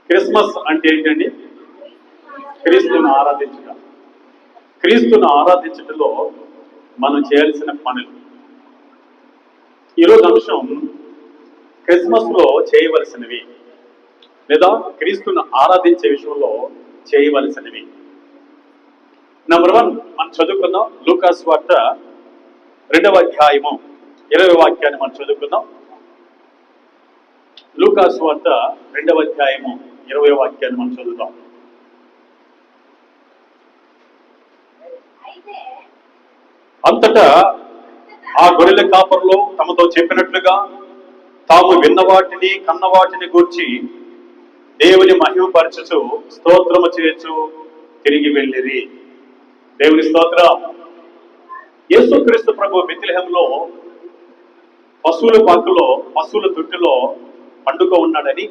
Christmas అంటే ఏంటండి? క్రీస్తును ఆరాధించడం. క్రీస్తును ఆరాధించడంలో మనం చేయాల్సిన పనులు. ఈరోజు అంశం క్రిస్మస్ లో చేయవలసినవి లేదా క్రీస్తును ఆరాధించే విషయంలో చేయవలసినవి. నంబర్ 1 మనం చదువుకుందాం. లూకాసు వార్త 2వ అధ్యాయము 20వ వాక్యాన్ని మనం చదువుకుందాం. లూకాసు వార్త 2వ అధ్యాయము 20వ వాక్యాన్ని మనం చదువుతాం. అంతటా ఆ గొర్రెల కాపరులు తమతో చెప్పినట్లుగా తాము విన్నవాటిని కన్నవాటిని గూర్చి దేవుని మహిమపరచుచు స్తోత్రము చేయొచ్చు తిరిగి వెళ్ళిరి. దేవుని స్తోత్రం. యేసుక్రీస్తు ప్రభు బెత్లెహేములో పశువుల పాకలో పశువుల తొట్టిలో పండుగ ఉన్నాడని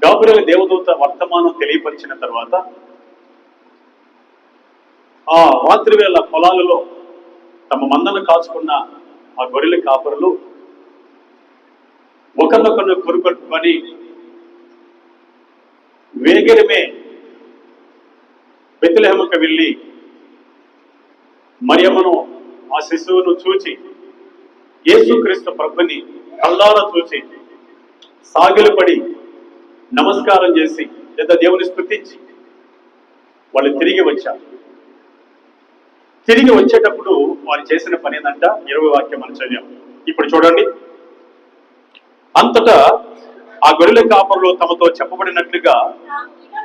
గాబ్రియెలు దేవదూత వర్తమానం తెలియపరిచిన తర్వాత ఆ రాత్రి వేళ పొలాలలో తమ మందను కాచుకున్న ఆ గొర్రెల కాపరులు ఒకరినొకరు కొరుకొట్టుకొని వేగిరమే బెత్లెహేముకు వెళ్ళి మరియమ్మను ఆ శిశువును చూచి యేసుక్రీస్తు ప్రభుని కళ్ళారా చూచి సాగిలపడి నమస్కారం చేసి లేదా దేవుని స్తుతించి వాళ్ళు తిరిగి వచ్చారు. తిరిగి వచ్చేటప్పుడు వారు చేసిన పని ఏంటంట? 20వ వాక్యం మనం చదివాం. ఇప్పుడు చూడండి. అంతటా ఆ గొర్రెల కాపరులు తమతో చెప్పబడినట్లుగా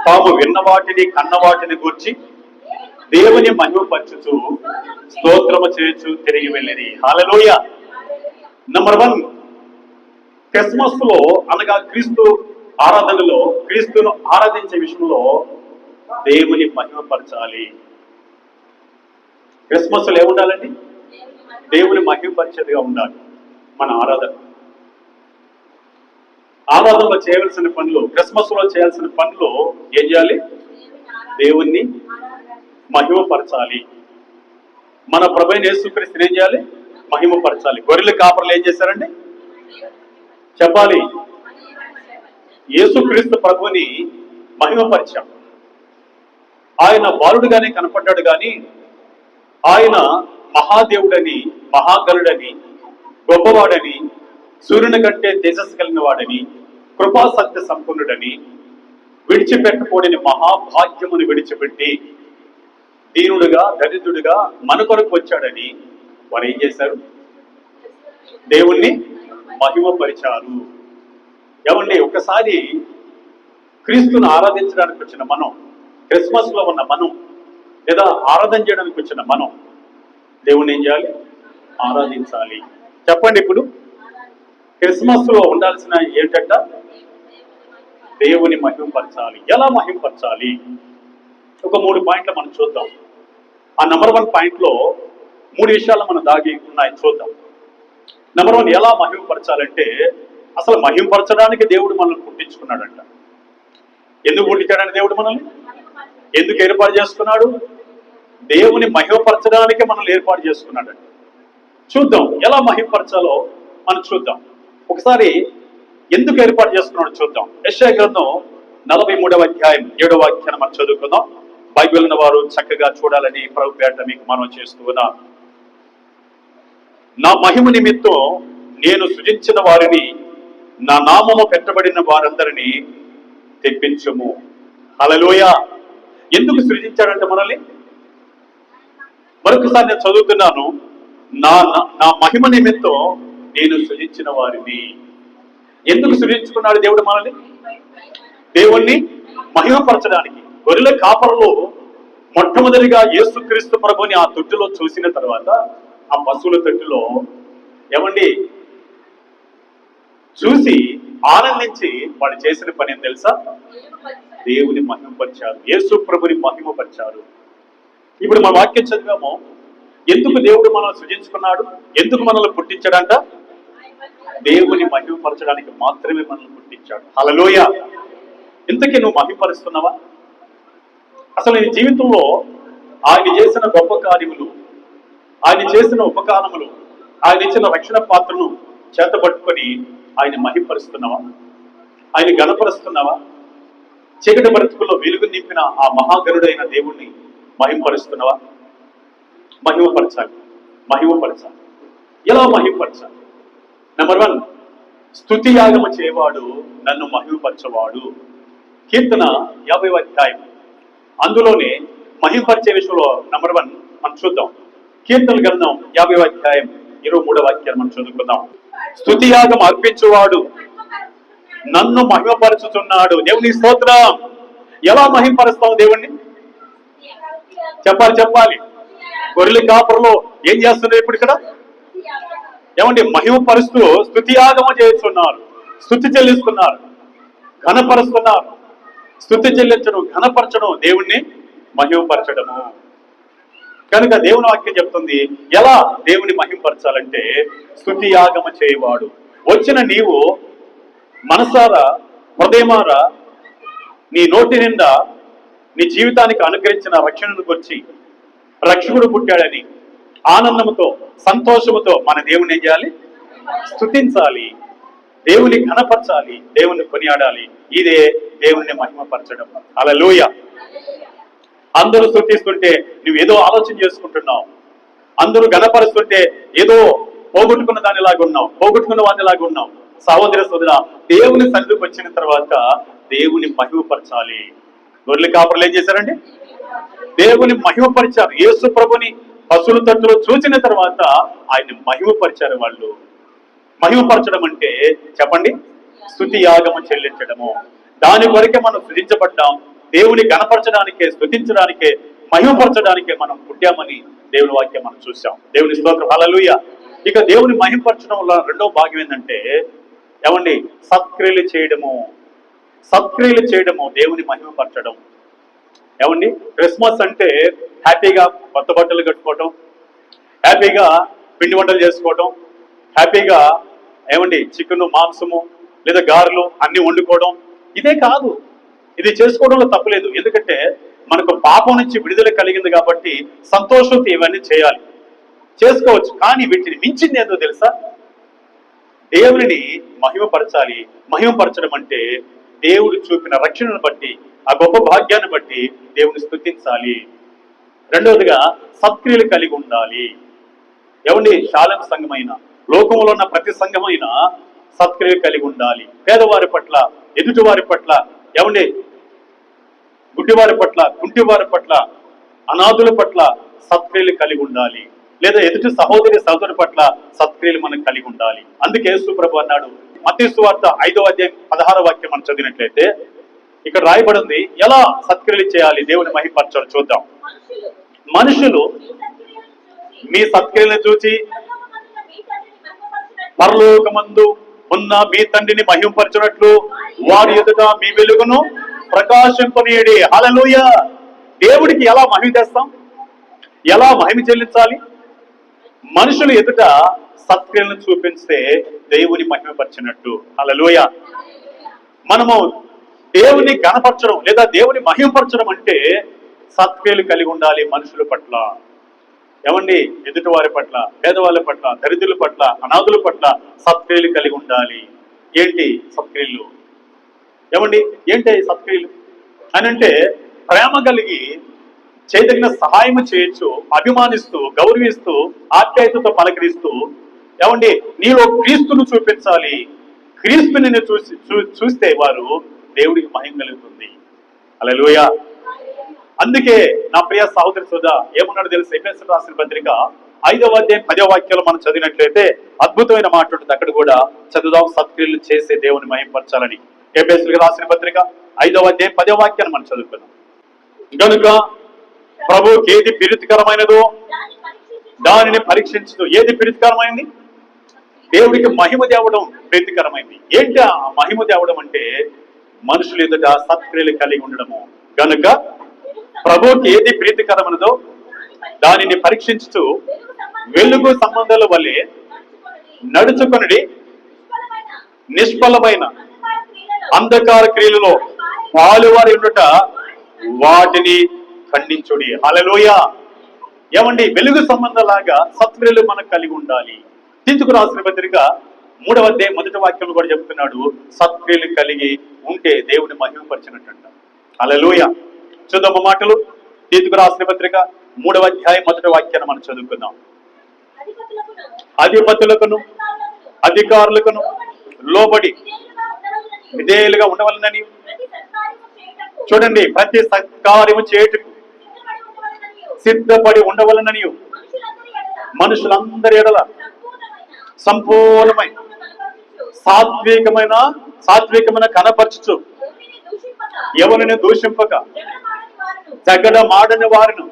తాము విన్నవాటిని కన్నవాటిని గూర్చి దేవుని మహిమపరచుచు స్తోత్రము చేయొచ్చు తిరిగి వెళ్ళిరి. హల్లెలూయా. నంబర్ 1 క్రిస్మస్ లో అనగా క్రీస్తు ఆరాధనలో క్రీస్తును ఆరాధించే విషయంలో దేవుని మహిమపరచాలి. క్రిస్మస్ లో ఏముండాలండి? దేవుని మహిమపరిచేదిగా ఉండాలి మన ఆరాధన. ఆరాధనలో చేయవలసిన పనులు, క్రిస్మస్ లో చేయాల్సిన పనులు ఏం చేయాలి? దేవుణ్ణి మహిమపరచాలి. మన ప్రభువైన యేసుక్రీస్తుని ఏం చేయాలి? మహిమపరచాలి. గొర్రెల కాపరులు ఏం చేశారండి? చెప్పాలి. యేసుక్రీస్తు ప్రభుని మహిమపరిచాం. ఆయన బాలుడుగానే కనపడ్డాడు కానీ ఆయన మహాదేవుడని, మహాగణుడని, గొప్పవాడని, సూర్యుని కంటే తేజస్సు కలిగిన వాడని, కృపాసక్తి సంపన్నుడని, విడిచిపెట్టకూడని మహాభాగ్యమును విడిచిపెట్టి దీనుడుగా దరిద్రుడిగా మన కొరకు వచ్చాడని వారు ఏం చేశారు? దేవుణ్ణి మహిమపరిచారు. ఏమండి, ఒకసారి క్రీస్తును ఆరాధించడానికి వచ్చిన మనం, క్రిస్మస్ లో ఉన్న మనం లేదా ఆరాధన చేయడానికి వచ్చిన మనం దేవుణ్ణి ఏం చేయాలి? ఆరాధించాలి. చెప్పండి. ఇప్పుడు క్రిస్మస్ లో ఉండాల్సిన ఏంటంట? దేవుని మహిమపరచాలి. ఎలా మహిమపరచాలి? ఒక 3 పాయింట్లు మనం చూద్దాం. ఆ నంబర్ 1 పాయింట్ లో 3 విషయాలు మనం దాగి ఉన్నాయి, చూద్దాం. నంబర్ 1 ఎలా మహిమపరచాలంటే, అసలు మహిమపరచడానికి దేవుడు మనల్ని పుట్టించుకున్నాడంట. ఎందుకు పుట్టించాడని దేవుడు మనల్ని ఎందుకు ఏర్పాటు చేసుకున్నాడు? దేవుని మహిమపరచడానికి మనల్ని ఏర్పాటు చేసుకున్నాడంట. చూద్దాం ఎలా మహిమపరచాలో మనం చూద్దాం. ఒకసారి ఎందుకు ఏర్పాటు చేసుకున్నాడో చూద్దాం. యెషయా గ్రంథం 43వ అధ్యాయం 7వ వాక్యాన్ని మనం చదువుకుందాం. బైబిల్ ఉన్న వారు చక్కగా చూడాలని ప్రభు పేట మీకు మనం చేస్తూ ఉన్నాం. నా మహిమ నిమిత్తం నేను సృజించిన వారిని, నా నామము పెట్టబడిన వారందరినీ తెప్పించుము. హల్లెలూయా. ఎందుకు సృజించాడంటే మనల్ని? మరొకసారి నేను చదువుతున్నాను. నా మహిమ నిమిత్తం నేను సృజించిన వారిని. ఎందుకు సృజించుకున్నాడు దేవుడు మనల్ని? దేవుణ్ణి మహిమపరచడానికి. గొర్రెల కాపరులు మొట్టమొదటిగా యేసుక్రీస్తు ప్రభుని ఆ తొట్టిలో చూసిన తర్వాత, ఆ పశువుల తొట్టిలో ఏమండి చూసి ఆనందించి వాళ్ళు చేసిన పని ఏం తెలుసా? దేవుని మహిమపరిచారు. యేసు ప్రభుని మహిమపరిచారు. ఇప్పుడు మన వాక్యం చదివాము. ఎందుకు దేవుడు మనల్ని సృజించుకున్నాడు? ఎందుకు మనల్ని పుట్టించాడంట? దేవుని మహిమపరచడానికి మాత్రమే మనల్ని పుట్టించాడు. హల్లెలూయా. ఇంతకీ నువ్వు మహిమపరుస్తున్నావా? అసలు నీ జీవితంలో ఆయన చేసిన గొప్ప కార్యములు, ఆయన చేసిన ఉపకారములు, ఆయన ఇచ్చిన రక్షణ పాత్రను చేతబట్టుకొని ఆయన మహిమపరుస్తున్నావా? ఆయన గణపరుస్తున్నావా? చీకటి బ్రతుకుల్లో వెలుగు నింపిన ఆ మహాగరుడైన దేవుణ్ణి మహింపరుస్తున్నావా? మహిమపరచాలి. మహిమపరచాలి. ఎలా మహిమపరచాలి? నెంబర్ 1, స్తుతి యాగము చేయవాడు నన్ను మహిమపరచవాడు. కీర్తన 50వ అధ్యాయం, అందులోనే మహిమపరిచే విషయంలో నెంబర్ 1 మనం చూద్దాం. కీర్తన గ్రంథం 50వ అధ్యాయం 23వ వాక్యాన్ని మనం చదువుకుందాం. స్తుతి యాగం అర్పించువాడు నన్ను మహిమపరచుతున్నాడు. దేవుని స్తోత్రం. ఎలా మహిమపరుస్తావు దేవుణ్ణి? చెప్పాలి. గొర్రెల కాపురలో ఏం చేస్తున్నారు ఇప్పుడు ఇక్కడ? ఏమండి? మహిమపరుస్తూ స్తుతి యాగము చేస్తున్నారు, స్తుతి చెల్లిస్తున్నారు, ఘనపరుస్తున్నారు. స్తుతి చెల్లించడం, ఘనపరచడం దేవుణ్ణి మహిమపరచడము. కనుక దేవుని వాక్యం చెప్తుంది ఎలా దేవుని మహిమపరచాలంటే స్తుతి యాగము చేయవాడు. వచ్చిన నీవు మనసారా, హృదయమారా, నీ నోటి నిండా నీ జీవితానికి అనుగ్రహించిన రక్షణను గురించి, రక్షకుడు పుట్టాడని ఆనందంతో, సంతోషముతో మన దేవుని ఏం చేయాలి? స్తుతించాలి, దేవుని ఘనపరచాలి, దేవుని కొనియాడాలి. ఇదే దేవుని మహిమపరచడం. హల్లెలూయ. అందరూ స్తుతిస్తుంటే నువ్వేదో ఆలోచన చేసుకుంటున్నావు. అందరూ ఘనపరుస్తుంటే ఏదో పోగొట్టుకున్న దానిలాగా ఉన్నావు, పోగొట్టుకున్న వాడిలాగా ఉన్నావు. సహోదర సోదర, దేవుని సన్నిధికి వచ్చిన తర్వాత దేవుని మహిమపరచాలి. గొర్రెల కాపరులు ఏం చేశారండి? దేవుని మహిమపరిచారు. యేసు ప్రభుని పశువుల తట్టులో చూసిన తర్వాత ఆయన్ని మహిమపరిచారు వాళ్ళు. మహిమపరచడం అంటే చెప్పండి, స్తుతి యాగము చెల్లించడము. దాని కొరకే మనం స్తుతించబడ్డాం. దేవుని గణపరచడానికే, స్తుతించడానికే, మహిమపరచడానికే మనం పుట్టామని దేవుని వాక్యం మనం చూసాం. దేవుని స్తోత్రం. హల్లెలూయ. ఇక దేవుని మహిమపరచడం వల్ల రెండో భాగం ఏంటంటే ఏమండి? సత్క్రియలు చేయడము. సత్క్రియలు చేయడము దేవుని మహిమపరచడం. ఏమండి? క్రిస్మస్ అంటే హ్యాపీగా కొత్త బట్టలు కట్టుకోవటం, హ్యాపీగా పిండి వంటలు చేసుకోవటం, హ్యాపీగా ఏమండి చికెను, మాంసము లేదా గారెలు అన్ని వండుకోవడం. ఇదే కాదు. ఇది చేసుకోవడంలో తప్పులేదు. ఎందుకంటే మనకు పాపం నుంచి విడుదల కలిగింది కాబట్టి సంతోషంతో ఇవన్నీ చేయాలి, చేసుకోవచ్చు. కానీ వీటిని మించింది ఏందో తెలుసా? దేవుని మహిమపరచాలి. మహిమపరచడం అంటే దేవుడు చూపిన రక్షణను బట్టి, ఆ గొప్ప భాగ్యాన్ని బట్టి దేవుని స్తుతించాలి. రెండవదిగా సత్క్రియలు కలిగి ఉండాలి. ఏమండి? శాలం సంఘమైన, లోకంలో ఉన్న ప్రతి సంఘమైన సత్క్రియలు కలిగి ఉండాలి. పేదవారి పట్ల, ఎదుటివారి పట్ల, ఏమండి గుడ్డివారి పట్ల, కుంటివారి పట్ల, అనాథుల పట్ల సత్క్రియలు కలిగి ఉండాలి. లేదా ఎదుటి సహోదరి సహోదరు పట్ల సత్క్రియలు మనం కలిగి ఉండాలి. అందుకే యేసు ప్రభు అన్నాడు, మత్తయి సువార్త 5వ అధ్యాయం 16వ వాక్యం మనం చదివినట్లయితే ఇక్కడ రాయబడింది ఎలా సత్క్రియలు చేయాలి, దేవుని మహిమపరచాలి. చూద్దాం. మనుషులు మీ సత్క్రియలను చూచి పరలోకమందు ఉన్న మీ తండ్రిని మహిమపరచునట్లు వారి ఎదుట మీ వెలుగును ప్రకాశింపనీయడి. హల్లెలూయా. దేవుడికి ఎలా మహిమ తెస్తాం? ఎలా మహిమ చెల్లించాలి? మనుషులు ఎదుట సత్క్రియలను చూపిస్తే దేవుని మహిమపరచినట్టు. హల్లెలూయా. మనము దేవుని గణపరచడం లేదా దేవుని మహిమపరచడం అంటే సత్క్రియలు కలిగి ఉండాలి మనుషుల పట్ల. ఏమండి? ఎదుటి వారి పట్ల, పేదవాళ్ళ పట్ల, దరిద్రుల పట్ల, అనాథుల పట్ల సత్క్రియలు కలిగి ఉండాలి. ఏంటి సత్క్రియలు? ఏమండి? ఏంటి సత్క్రియలు అని అంటే ప్రేమ కలిగి చేయదగిన సహాయం చేయొచ్చు, అభిమానిస్తూ, గౌరవిస్తూ, ఆప్యాయతతో పలకరిస్తూ. ఏమండి? నీలో క్రీస్తును చూపించాలి. క్రీస్తుని చూస్తే వారు దేవుడికి మహిమ కలుగుతుంది. హల్లెలూయా. అందుకే నా ప్రియ సహోదరి సోదరా, ఏమన్నాడు తెలుసు? ఎఫెసీయులకు రాసిన పత్రిక 5వ అధ్యాయం 10వ వాక్యంలో మనం చదివినట్లయితే అద్భుతమైన మాట ఉంటుంది. అక్కడ కూడా చదువుదాం. సత్క్రియలు చేసే దేవుని మహిమపరచాలని. ఎఫెసీయులకు రాసిన పత్రిక 5వ అధ్యాయం 10వ వాక్యాన్ని మనం చదువుకున్నాం. కనుక ప్రభువుకి ఏది ప్రీతికరమైనదో దానిని పరీక్షించదు. ఏది ప్రీతికరమైంది? దేవుడికి మహిమ తేవడం ప్రీతికరమైంది. ఏంటి ఆ మహిమ తేవడం అంటే మనుషులు ఎదుట సత్క్రియలు కలిగి ఉండడము. కనుక ప్రభువుకి ఏది ప్రీతికరమైనదో దానిని పరీక్షించుతూ వెలుగు సంబంధాల వల్లే నడుచుకొనిడి నిష్ఫలమైన అంధకార క్రియలలో పాలువారి ఉండుట వాటిని ఖండించుడి. హల్లెలూయా. ఏమండి? వెలుగు సంబంధంలాగా సత్క్రియలు మనకు కలిగి ఉండాలి. తీతుకు రాసిన పత్రిక 3వ అధ్యాయం మొదటి వాక్యం కూడా చెప్తున్నాడు, సత్క్రియలు కలిగి ఉంటే దేవుని మహిమపరిచినట్టంట. హల్లెలూయ. చూద్దాం మాటలు. తీతుకు రాసిన పత్రిక 3వ అధ్యాయం మొదటి వాక్యాన్ని మనం చదువుకుందాం. అధిపతులకును అధికారులకును లోబడి విధేయులుగా ఉండవలనని. చూడండి, ప్రతి సత్కార్యము చేయుటకు సిద్ధపడి ఉండవలనని మనుషులందరి ఎడల సంపూర్ణమైన సాత్వికమైన కనపరచుచు ఎవరిని దూషింపక జగడమాడని వారిని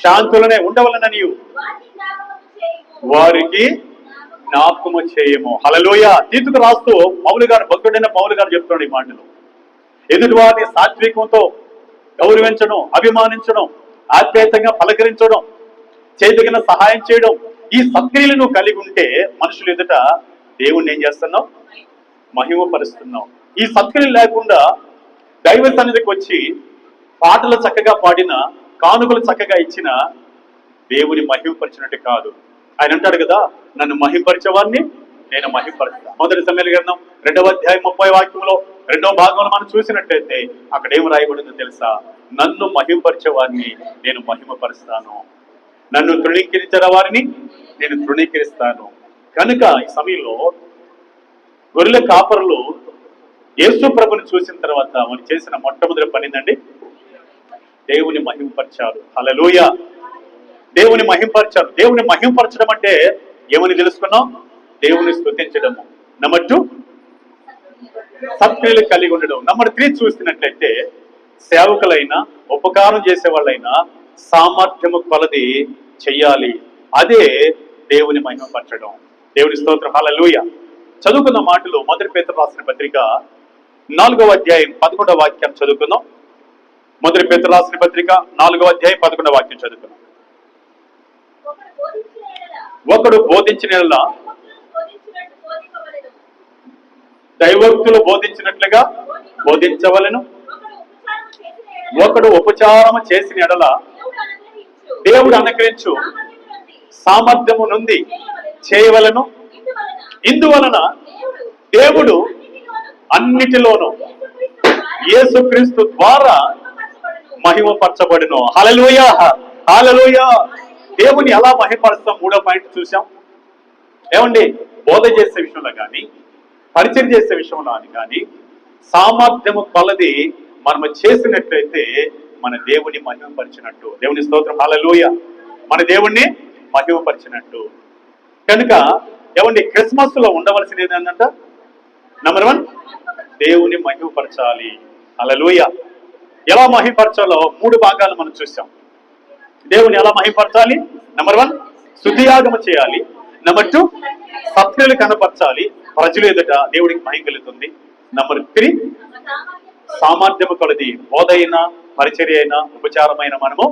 శాంతులనే ఉండవలనని వారికి జ్ఞాపకము చేయము. హల్లెలూయ. తీతుకు రాస్తూ పౌలు గారు, భక్తుడైన పౌలు గారు చెప్తున్నాడు ఈ మాటలు. ఎదుటి వారిని సాత్వికంతో గౌరవించడం, అభిమానించడం, ఆప్యాయతంగా పలకరించడం, చేయదగిన సహాయం చేయడం, ఈ సత్క్రియలను కలిగి ఉంటే మనుషులు ఎదుట దేవుణ్ణి ఏం చేస్తున్నావు? మహిమపరుస్తున్నావు. ఈ సత్క్రియలు లేకుండా దైవ సన్నిధికి వచ్చి పాటలు చక్కగా పాడిన, కానుకలు చక్కగా ఇచ్చిన దేవుని మహిమపరిచినట్టు కాదు. ఆయన అంటాడు కదా, నన్ను మహిమపరిచేవాడిని నేను మహిమపరుస్తాను. మొదటి సమయాల గ్రంథం 2వ అధ్యాయం 30వ వాక్యంలో 2వ భాగంలో మనం చూసినట్లయితే అక్కడ ఏం రాయబడిందో తెలుసా? నన్ను మహిమపరిచేవాడిని నేను మహిమపరుస్తాను, నన్ను తృణీకరించిన వారిని నేను తృణీకరిస్తాను. కనుక ఈ సమయంలో గొర్రెల కాపరులు యేసు ప్రభుని చూసిన తర్వాత వారు చేసిన మొట్టమొదటి పనిందండి, దేవుని మహిమపరిచారు. హల్లెలూయా. దేవుని మహిమపరిచారు. దేవుని మహిమపరచడం అంటే ఏమని తెలుసుకున్నాం? దేవుని స్తుతించడము. నెంబర్ 2 సత్క్రియలు కలిగి ఉండడం. నెంబర్ 3 చూసినట్లయితే సేవకులైనా ఉపకారం చేసే వాళ్ళైనా సామర్థ్యము కొలది చెయ్యాలి. అదే దేవుని మహిమపరచడం. దేవుని స్తోత్రం. హల్లెలూయా. చదువుకున్న మాటలు మొదటి పేతురు రాసిన పత్రిక 4వ అధ్యాయం 11వ వాక్యం చదువుకుందాం. మొదటి పేతురు రాసిన పత్రిక 4వ అధ్యాయం 11వ వాక్యం చదువుకుందాం. ఒకడు బోధించిన దైవోక్తులు బోధించినట్లుగా బోధించవలెను. ఒకడు ఉపచారము చేసిన ఎడల దేవుడు అనుగ్రహించు సామర్థ్యము నుండి చేయవలను. ఇందువలన దేవుడు అన్నిటిలోనూ యేసుక్రీస్తు ద్వారా మహిమపరచబడును. హల్లెలూయా. హల్లెలూయా. దేవుని ఎలా మహిమపరుస్తాం? 3వ పాయింట్ చూసాం. ఏమండి, బోధ చేసే విషయంలో కానీ, పరిచయం చేసే విషయంలో కానీ సామర్థ్యము కొలది మనము చేసినట్లయితే మన దేవుని మహిమపరిచినట్టు. దేవుని స్తోత్రం. హల్లెలూయా. మన దేవుణ్ణి మహిమపరిచినట్టు. కనుక ఏమండి, క్రిస్మస్ లో ఉండవలసింది ఏంటంట? నెంబర్ 1, దేవుని మహిమపరచాలి. హల్లెలూయా. ఎలా మహిమపరచాలో 3 భాగాలు మనం చూసాం. దేవుని ఎలా మహిమపరచాలి? నెంబర్ 1, స్తుతియాగము చేయాలి. నెంబర్ 2, సత్క్రియలు కనపరచాలి, ప్రజలు ఎదుట దేవుడికి మహిమ కలుగుతుంది. నెంబర్ 3, సామర్థ్యము కొలది బోధ అయినా పరిచర్య అయినా ఉపచారమైన మనము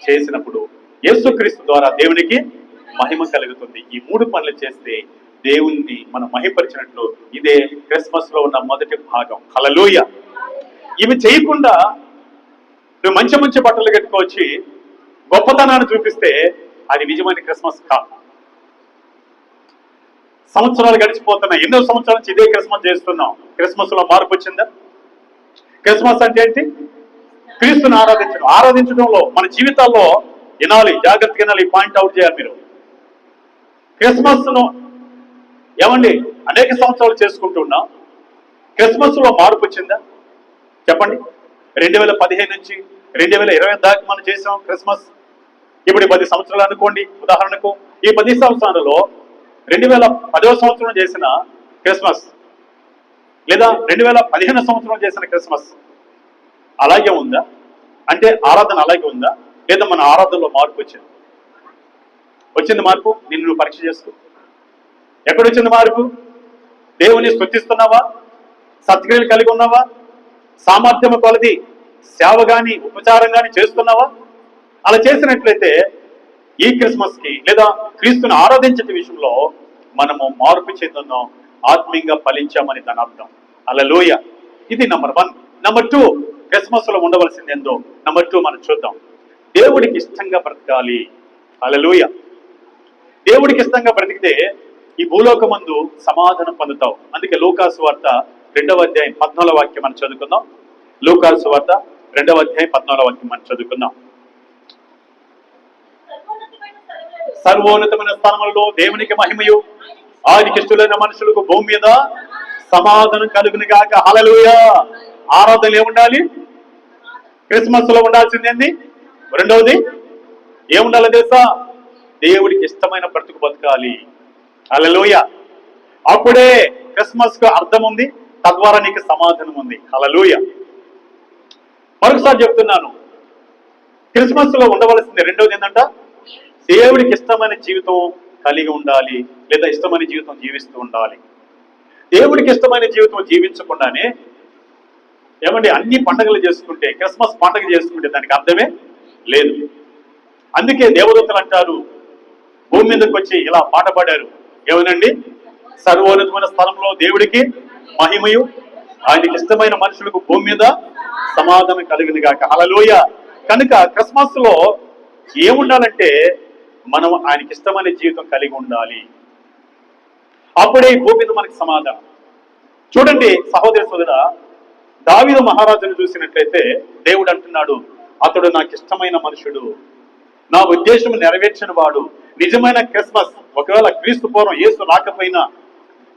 చేసినప్పుడు యేసుక్రీస్తు ద్వారా దేవునికి మహిమ కలుగుతుంది. ఈ 3 పనులు చేస్తే దేవుణ్ణి మనం మహిమపరిచినట్లు. ఇదే క్రిస్మస్ లో ఉన్న మొదటి భాగం. హల్లెలూయా. ఇవి చేయకుండా నువ్వు మంచి మంచి బట్టలు కట్టుకొచ్చి గొప్పతనాన్ని చూపిస్తే అది నిజమైన క్రిస్మస్ కాదు. సంవత్సరాలు గడిచిపోతున్నాయి. ఎన్నో సంవత్సరాల నుంచి ఇదే క్రిస్మస్ చేస్తున్నాం. క్రిస్మస్ లో మార్పు వచ్చిందా? క్రిస్మస్ అంటే ఏంటి? క్రీస్తుని ఆరాధించడం. ఆరాధించడంలో మన జీవితాల్లో వినాలి, జాగ్రత్తగా వినాలి, పాయింట్ అవుట్ చేయాలి మీరు. క్రిస్మస్ ను ఏమండి అనేక సంవత్సరాలు చేసుకుంటున్నాం. క్రిస్మస్ లో మార్పు వచ్చిందా? చెప్పండి. 2015 నుంచి 2020 దాకా మనం చేసాం క్రిస్మస్. ఇప్పుడు 10 సంవత్సరాలు అనుకోండి ఉదాహరణకు. ఈ 10 సంవత్సరాలలో 2010వ సంవత్సరం చేసిన క్రిస్మస్ లేదా 2015 సంవత్సరం చేసిన క్రిస్మస్ అలాగే ఉందా? అంటే ఆరాధన అలాగే ఉందా? లేదా మన ఆరాధనలో మార్పు వచ్చింది? వచ్చింది మార్పు? నిన్ను నువ్వు పరీక్ష చేసుకో. ఎక్కడొచ్చింది మార్పు? దేవుని స్తుతిస్తున్నావా? సత్క్రియలు కలిగి ఉన్నావా? సామర్థ్యము కొలది సేవ గాని ఉపచారం గాని చేస్తున్నావా? అలా చేసినట్లయితే ఈ క్రిస్మస్ కి లేదా క్రీస్తుని ఆరాధించే విషయంలో మనము మార్పు చెందున్నాం, ఆత్మీయంగా ఫలించామని దాని అర్థం. హల్లెలూయా. ఇది నెంబర్ 1. నెంబర్ 2, క్రిస్మస్ లో ఉండవలసింది ఏందో నెంబర్ 2 మనం చూద్దాం. దేవుడికి ఇష్టంగా బ్రతకాలి. హల్లెలూయా. దేవుడికి ఇష్టంగా బ్రతికితే ఈ భూలోకమందు సమాధానం పొందుతావు. అందుకే లూకాసు వార్త 2వ అధ్యాయం 14వ వాక్యం మనం చదువుకుందాం. లూకాసు వార్త 2వ అధ్యాయం 14వ వాక్యం మనం చదువుకుందాం. సర్వోన్నతమైన స్థానములలో దేవునికి మహిమయు, ఆయనకి ఇష్టమైన మనుషులకు భూమి మీద సమాధానం కలుగును గాక. హల్లెలూయా. ఆరాధనలు ఏముండాలి? క్రిస్మస్ లో ఉండాల్సింది ఏంది? రెండవది ఏముండాలి తెలుసా? దేవుడికి ఇష్టమైన బ్రతుకు బతకాలి. హల్లెలూయా. అప్పుడే క్రిస్మస్ కు అర్థం ఉంది, తద్వారా నీకు సమాధానం ఉంది. హల్లెలూయా. మరొకసారి చెప్తున్నాను, క్రిస్మస్ లో ఉండవలసింది రెండవది ఏంటంట? దేవుడికి ఇష్టమైన జీవితం కలిగి ఉండాలి, లేదా ఇష్టమైన జీవితం జీవిస్తూ ఉండాలి. దేవుడికి ఇష్టమైన జీవితం జీవించకుండానే ఏమండి అన్ని పండుగలు చేసుకుంటే, క్రిస్మస్ పండుగ చేసుకుంటే దానికి అర్థమే లేదు. అందుకే దేవదూతలు అంటారు, భూమి మీదకి వచ్చి ఇలా పాట పాడారు, ఏమనండి? సర్వోన్నతమైన స్థలంలో దేవుడికి మహిమయు, ఆయనకి ఇష్టమైన మనుషులకు భూమి మీద సమాధానం కలిగింది గాక. హల్లెలూయా. కనుక క్రిస్మస్ లో ఏముండాలంటే మనం ఆయనకి ఇష్టమైన జీవితం కలిగి ఉండాలి. అప్పుడే ఈ భూమి మీద మనకి సమాధానం. చూడండి సహోదరి సోదరా, దావీదు మహారాజును చూసినట్లయితే దేవుడు అంటున్నాడు, అతడు నాకు ఇష్టమైన మనుషుడు, నా ఉద్దేశం నెరవేర్చిన వాడు. నిజమైన క్రిస్మస్ ఒకవేళ క్రీస్తు పూర్వం, యేసు రాకపోయినా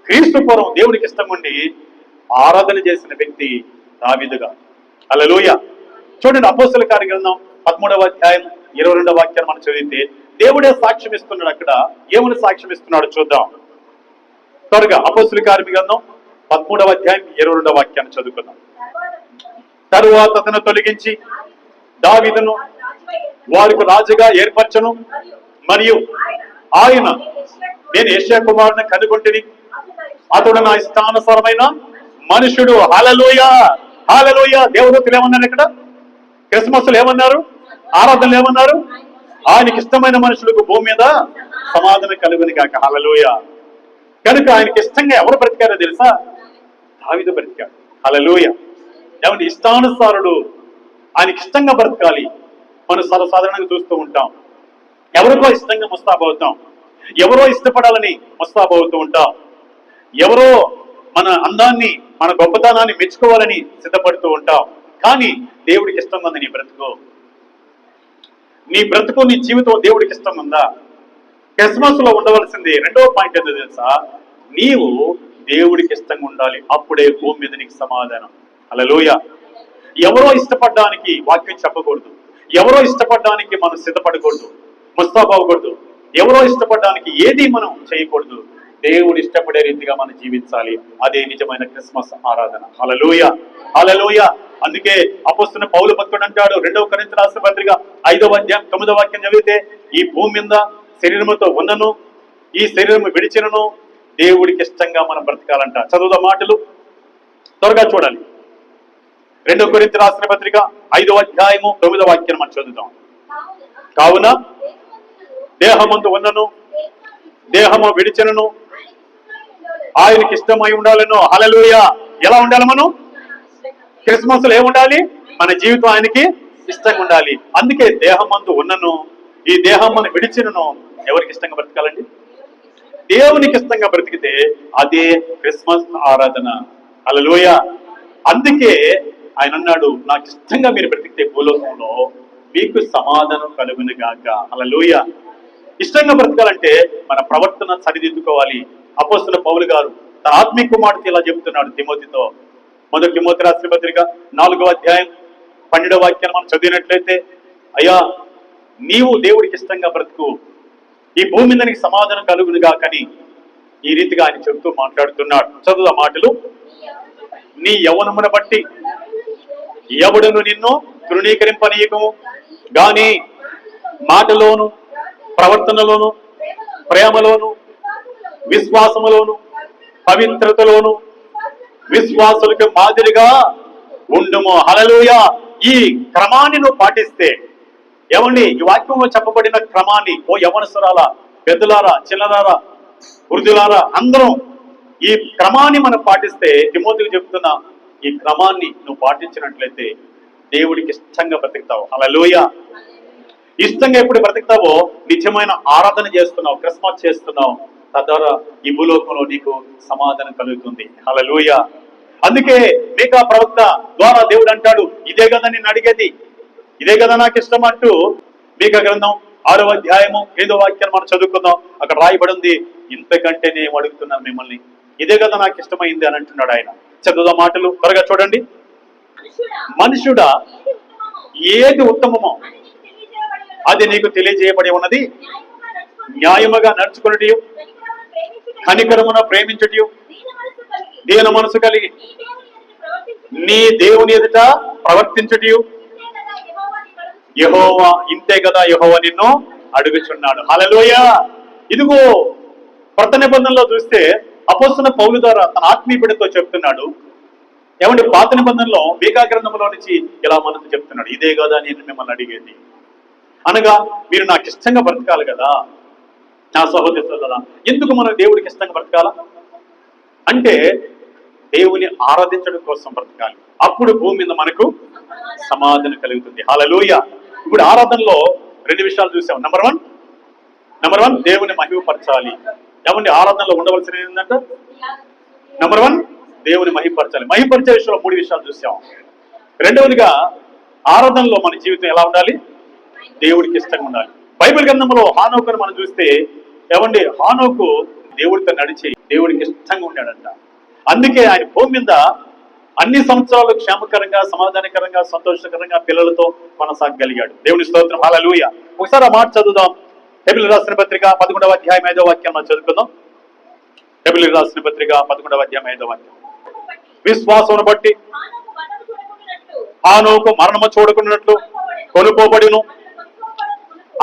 క్రీస్తు పూర్వం దేవుడికి ఇష్టం ఉండి ఆరాధన చేసిన వ్యక్తి దావీదుగా. హల్లెలూయా. చూడండి అపోస్తల కార్య గ్రంథం 13వ అధ్యాయం 22వ వాక్యాన్ని మనం చదివితే దేవుడే సాక్ష్యం ఇస్తున్నాడు. అక్కడ ఏమని సాక్ష్యం ఇస్తున్నాడు చూద్దాం త్వరగా. అపోస్తల కార్య గ్రంథం 13వ అధ్యాయం 22వ వాక్యాన్ని చదువుకుందాం. తరువాత అతను తొలగించి దావీదును వారికి రాజుగా ఏర్పరచను, మరియు ఆయన నేను యెషయా కుమారుని కనుగొంటిని, అతడు నా ఇష్టానుసారమైన మనుషుడు. హల్లెలూయా. హల్లెలూయా. దేవదూతలు ఏమన్నారు ఇక్కడ? క్రిస్మస్ లో ఏమన్నారు? ఆరాధనలు ఏమన్నారు? ఆయనకి ఇష్టమైన మనుషులకు భూమి మీద సమాధానం కలుగుని కాక. హల్లెలూయా. కనుక ఆయనకి ఇష్టంగా ఎవరు బ్రతికారో తెలుసా? దావీదు బ్రతికాడు. హల్లెలూయా. ఏమంటే ఇష్టానుసారుడు, ఆయనకి ఇష్టంగా బ్రతకాలి. మనం సర్వసాధారణంగా చూస్తూ ఉంటాం, ఎవరికో ఇష్టంగా ముస్తాబవుతాం, ఎవరో ఇష్టపడాలని ముస్తాబవుతూ ఉంటాం, ఎవరో మన అందాన్ని, మన గొప్పతనాన్ని మెచ్చుకోవాలని సిద్ధపడుతూ ఉంటాం. కానీ దేవుడికి ఇష్టంగా ఉంది నీ బ్రతుకు, నీ బ్రతుకు, నీ జీవితం దేవుడికి ఇష్టం ఉందా? క్రిస్మస్ లో ఉండవలసింది రెండవ పాయింట్ ఏంటో తెలుసా? నీవు దేవుడికి ఇష్టంగా ఉండాలి. అప్పుడే భూమి మీద నీకు సమాధానం. హల్లెలూయా. ఎవరో ఇష్టపడడానికి వాక్యం చెప్పకూడదు, ఎవరో ఇష్టపడడానికి మనం సిద్ధపడకూడదు, ముస్తాబవ్వకూడదు, ఎవరో ఇష్టపడడానికి ఏది మనం చేయకూడదు. దేవుడు ఇష్టపడే రీతిగా మనం జీవించాలి. అదే నిజమైన క్రిస్మస్ ఆరాధన. హల్లెలూయా. హల్లెలూయా. అందుకే అపోస్తలుడైన పౌలు భక్తుడు అంటాడు, 2వ కొరింథీ రాసిన పత్రిక 5వ అధ్యాయం 9వ వాక్యం చదివితే, ఈ భూమి మీద శరీరముతో ఉన్నను, ఈ శరీరము విడిచినను దేవుడికి ఇష్టంగా మనం బ్రతకాలంట. చదువుదా మాటలు త్వరగా చూడాలి. 2వ కొరింథీ రాసిన పత్రిక 5వ అధ్యాయము 9వ వాక్యం మనం చదువుతాం. కావున దేహమందు ఉన్నను, దేహము విడిచినను ఆయనకి ఇష్టమై ఉండాలను. హల్లెలూయా. ఎలా ఉండాలి మనం? క్రిస్మస్ లో ఏముండాలి? మన జీవితం ఆయనకి ఇష్టంగా ఉండాలి. అందుకే దేహమందు ఉన్నను, ఈ దేహం మనం విడిచినను ఎవరికి ఇష్టంగా బ్రతకాలండి? దేవునికి ఇష్టంగా బ్రతికితే అదే క్రిస్మస్ ఆరాధన. హల్లెలూయా. అందుకే ఆయన అన్నాడు, నాకు ఇష్టంగా మీరు బ్రతికితే భూలోకంలో మీకు సమాధానం కలుగును గాక. హల్లెలూయా. ఇష్టంగా బ్రతకాలంటే మన ప్రవర్తన సరిదిద్దుకోవాలి. అపోస్తలుడైన పౌలు గారు తన ఆత్మీయ కుమారుడితో ఇలా చెబుతున్నాడు తిమోతితో. 1 తిమోతి రాసిన పత్రిక 4వ అధ్యాయం 12వ వాక్యాన్ని మనం చదివినట్లయితే, అయ్యా నీవు దేవుడికి ఇష్టంగా బ్రతుకు, ఈ భూమి మీద నీకు సమాధానం కలుగును గాకని ఈ రీతిగా ఆయన చెబుతూ మాట్లాడుతున్నాడు. చదువు ఆ మాటలు. నీ యవ్వనమును బట్టి ఎవడును నిన్ను తృణీకరింపనీయకము గాని మాటలోను, ప్రవర్తనలోను, ప్రేమలోను, విశ్వాసములోను, పవిత్రతలోను విశ్వాసులకు మాదిరిగా ఉండుము. హల్లెలూయా. ఈ క్రమాన్ని నువ్వు పాటిస్తే, ఏమండి ఈ వాక్యంలో చెప్పబడిన క్రమాన్ని, ఓ యవనస్తురాలా, పెద్దలారా, చిన్నలారా, వృద్ధులారా, అందరం ఈ క్రమాన్ని మనం పాటిస్తే, తిమోతికి చెప్తున్నా, ఈ క్రమాన్ని నువ్వు పాటించినట్లయితే దేవుడికి ఇష్టంగా బ్రతుకుతావు. హల్లెలూయా. ఇష్టంగా ఎప్పుడు బ్రతుకుతావో నిజమైన ఆరాధన చేస్తున్నావు, క్రిస్మస్ చేస్తున్నావు, తద్వారా ఈ భూలోకంలో నీకు సమాధానం కలుగుతుంది. హల్లెలూయా. అందుకే మీకా ప్రవక్త ద్వారా దేవుడు అంటాడు, ఇదే కదా నేను అడిగేది, ఇదే కదా నాకు ఇష్టం అంటూ. మీకా గ్రంథం 6వ అధ్యాయము 5వ వాక్యాన్ని మనం చదువుకుందాం. అక్కడ రాయబడి ఉంది, ఇంతకంటే నేను అడుగుతున్నాను మిమ్మల్ని, ఇదే కదా నాకు ఇష్టమైంది అని అంటున్నాడు ఆయన. చదువుదాం మాటలు త్వరగా చూడండి. మనుషుడా, ఏది ఉత్తమమో అది నీకు తెలియజేయబడి ఉన్నది. న్యాయముగా నడుచుకున్నటి, కనికరమున ప్రేమించుటి, దీన మనసు కలిగి నీ దేవుని ఎదుట ప్రవర్తించుటి. యెహోవా, ఇంతే కదా యెహోవా నిన్ను అడుగుచున్నాడు. హల్లెలూయా. ఇదిగో కొత్త నిబంధనలో చూస్తే అపొస్తలుడైన పౌలు ద్వారా తన ఆత్మీయ బిడ్డతో చెప్తున్నాడు. ఏమంటే పాత నిబంధనలో మీకా గ్రంథంలో నుంచి ఇలా మనకు చెప్తున్నాడు, ఇదే కదా నేను మిమ్మల్ని అడిగేది. అనగా మీరు నాకు ఇష్టంగా బ్రతకాలి కదా నా సహోదరులారా. ఎందుకు మనం దేవుడికి ఇష్టంగా బ్రతకాల అంటే దేవుని ఆరాధించడం కోసం బ్రతకాలి. అప్పుడు భూమి మీద మనకు సమాధానం కలుగుతుంది. హల్లెలూయా. ఇప్పుడు ఆరాధనలో 2 విషయాలు చూసాం. నెంబర్ వన్ దేవుని మహిమపరచాలి. ఏమండి ఆరాధనలో ఉండవలసినది ఏంటంటే నెంబర్ 1 దేవుని మహిమపరచాలి. మహిమపరిచే విషయంలో 3 విషయాలు చూసాం. రెండవదిగా ఆరాధనలో మన జీవితం ఎలా ఉండాలి, దేవుడికి ఇష్టంగా ఉండాలి. బైబిల్ గ్రంథంలో హానోకును మనం చూస్తే ఏమండి హానోకు దేవుడితో నడిచి దేవుడికి ఇష్టంగా ఉన్నాడంట. అందుకే ఆయన భూమి మీద అన్ని సంవత్సరాలు క్షేమకరంగా, సమాధానకరంగా, సంతోషకరంగా పిల్లలతో కొనసాగలిగాడు. దేవుని స్తోత్రం. హల్లెలూయా. ఒకసారి ఆ మాట చదువుదాం. హెబ్రీయులకు రాసిన పత్రిక 11వ అధ్యాయం 5వ వాక్యం మనం చదువుకుందాం. హెబ్రీయులకు రాసిన పత్రిక 11వ అధ్యాయం 5వ వాక్యం. విశ్వాసమును బట్టి హానోకు మరణము చూడకున్నట్లు కొనుపోబడిను.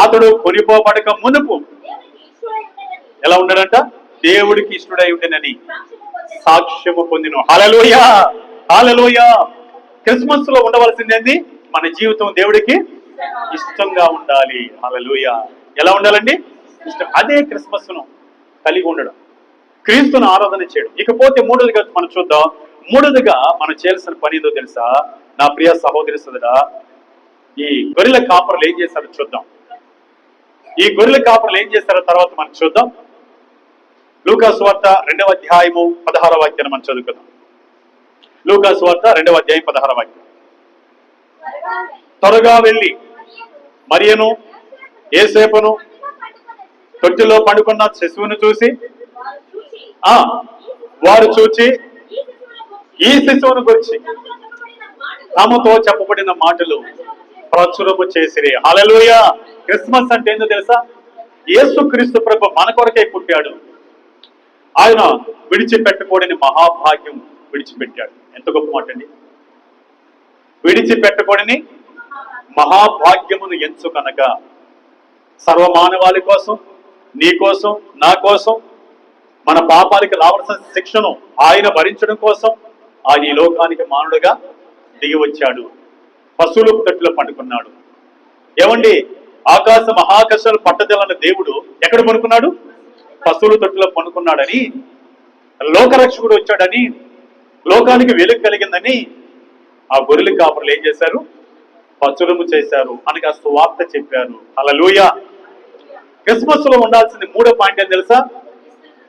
అతడు కొనిపోబడక మునుపు ఎలా ఉన్నాడంట, దేవుడికి ఇష్టడై ఉండేనని సాక్ష్యము పొందిను. హల్లెలూయా. హల్లెలూయా. క్రిస్మస్ లో ఉండవలసింది మన జీవితం దేవుడికి ఇష్టంగా ఉండాలి. హల్లెలూయా. ఎలా ఉండాలండి, ఇష్టం. అదే క్రిస్మస్ ను కలిగి ఉండడం, క్రీస్తును ఆరాధన చేయడం. ఇకపోతే మూడోదిగా మనం చూద్దాం. మూడోదిగా మనం చేయాల్సిన పని ఏదో తెలుసా నా ప్రియ సహోదరి సోదరా, ఈ గొర్రెల కాపరులు ఏం చేశారో చూద్దాం. ఈ గొర్రెల కాపరులు ఏం చేశారో తర్వాత మనం చూద్దాం. లూకా సువార్త 2వ అధ్యాయము 16వ వాక్యాన్ని మనం చదువుకుందాం. లూకా సువార్త 2వ అధ్యాయం 16వ వాక్యం. త్వరగా వెళ్ళి మరియను యేసేపును తొట్టిలో పండుకున్న శిశువును చూసి వారు చూచి ఈ శిశువును గురించి తమతో చెప్పబడిన మాటలు ప్రచురము చేసిరి. హల్లెలూయా. క్రిస్మస్ అంటే ఏంటో తెలుసా, యేసుక్రీస్తు ప్రభు మన కొరకే పుట్టాడు. ఆయన విడిచిపెట్టకూడని మహాభాగ్యం విడిచిపెట్టాడు. ఎంత గొప్ప మాట అండి. విడిచిపెట్టకూడని మహాభాగ్యమును ఎంచుకనగా సర్వమానవాళి కోసం, నీ కోసం, నా కోసం, మన పాపానికి రావాల్సిన శిక్షను ఆయన భరించడం కోసం ఆయన ఈ లోకానికి మానవుడిగా దిగి వచ్చాడు. పశువుల తట్టులో పండుకున్నాడు. ఏమండి ఆకాశ మహాకాశాలు పట్టదలన్న దేవుడు ఎక్కడ పనుకున్నాడు, పశువుల తట్టులో పనుకున్నాడని, లోకరక్షకుడు వచ్చాడని, లోకానికి వెలుగు కలిగిందని ఆ గొర్రెల కాపరులు ఏం చేశారు, ప్రచురము చేశారు, అనగా సువార్త చెప్పారు. హల్లెలూయా. క్రిస్మస్ లో ఉండాల్సింది 3వ పాయింట్ ఏం తెలుసా,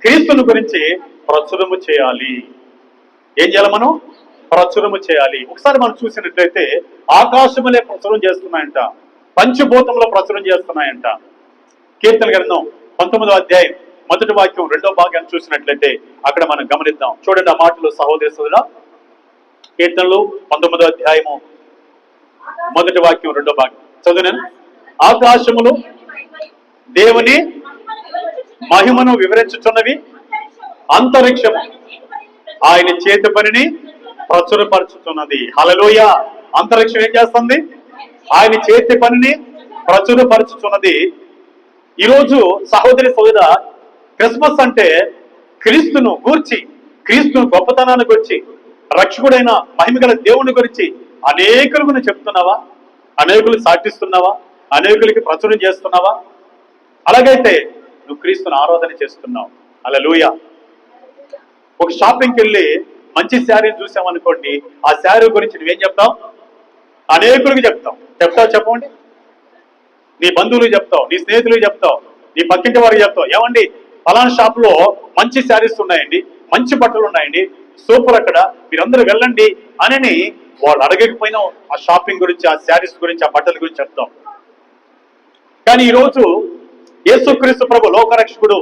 క్రీస్తుని గురించి ప్రచురము చేయాలి. ఏం చేయాలి మనం, ప్రచురము చేయాలి. ఒకసారి మనం చూసినట్లయితే ఆకాశములే ప్రచురం చేస్తున్నాయంట, పంచభూతంలో ప్రచురం చేస్తున్నాయంట. కీర్తన గ్రంథం 19వ అధ్యాయం 1వ వాక్యం 2వ భాగాన్ని చూసినట్లయితే అక్కడ మనం గమనిద్దాం. చూడండి ఆ మాటలు సహోదరుడా. కీర్తనలు 19వ అధ్యాయము 1వ వాక్యం 2వ భాగం చదువును. ఆకాశములు దేవుని మహిమను వివరించుచున్నవి, అంతరిక్షము ఆయన చేతి పనిని ప్రచురపరుచుతున్నది. హల్లెలూయా. అంతరిక్షం ఏం చేస్తుంది, ఆయన చేతి పనిని ప్రచురపరుచుతున్నది. ఈరోజు సహోదరి సోదర, క్రిస్మస్ అంటే క్రీస్తును గూర్చి, క్రీస్తును గొప్పతనాన్ని గురించి, రక్షకుడైన మహిమగల దేవుని గురించి అనేకులకు చెప్తున్నావా, అనేకులు సాటిస్తున్నావా, అనేకులకి ప్రచురం చేస్తున్నావా? అలాగైతే నువ్వు క్రీస్తును ఆరాధన చేస్తున్నావు. హల్లెలూయా. ఒక షాపింగ్కి వెళ్ళి మంచి శారీని చూసామనుకోండి, ఆ శారీ గురించి నువ్వేం చెప్తావు, అనేకులకు చెప్తావు. చెప్పండి, నీ బంధువులకు చెప్తావు, నీ స్నేహితులకు చెప్తావు, నీ పక్కింటి వారికి చెప్తావు. ఏమండి ఫలానా షాప్ లో మంచి శారీస్ ఉన్నాయండి, మంచి బట్టలు ఉన్నాయండి, సూపర్, అక్కడ మీరందరూ వెళ్ళండి అని వాళ్ళు అడగకపోయినా ఆ షాపింగ్ గురించి, ఆ శారీస్ గురించి, ఆ బట్టల గురించి చెప్తాం. కానీ ఈరోజు యేసుక్రీస్తు ప్రభు లోకరక్షకుడు,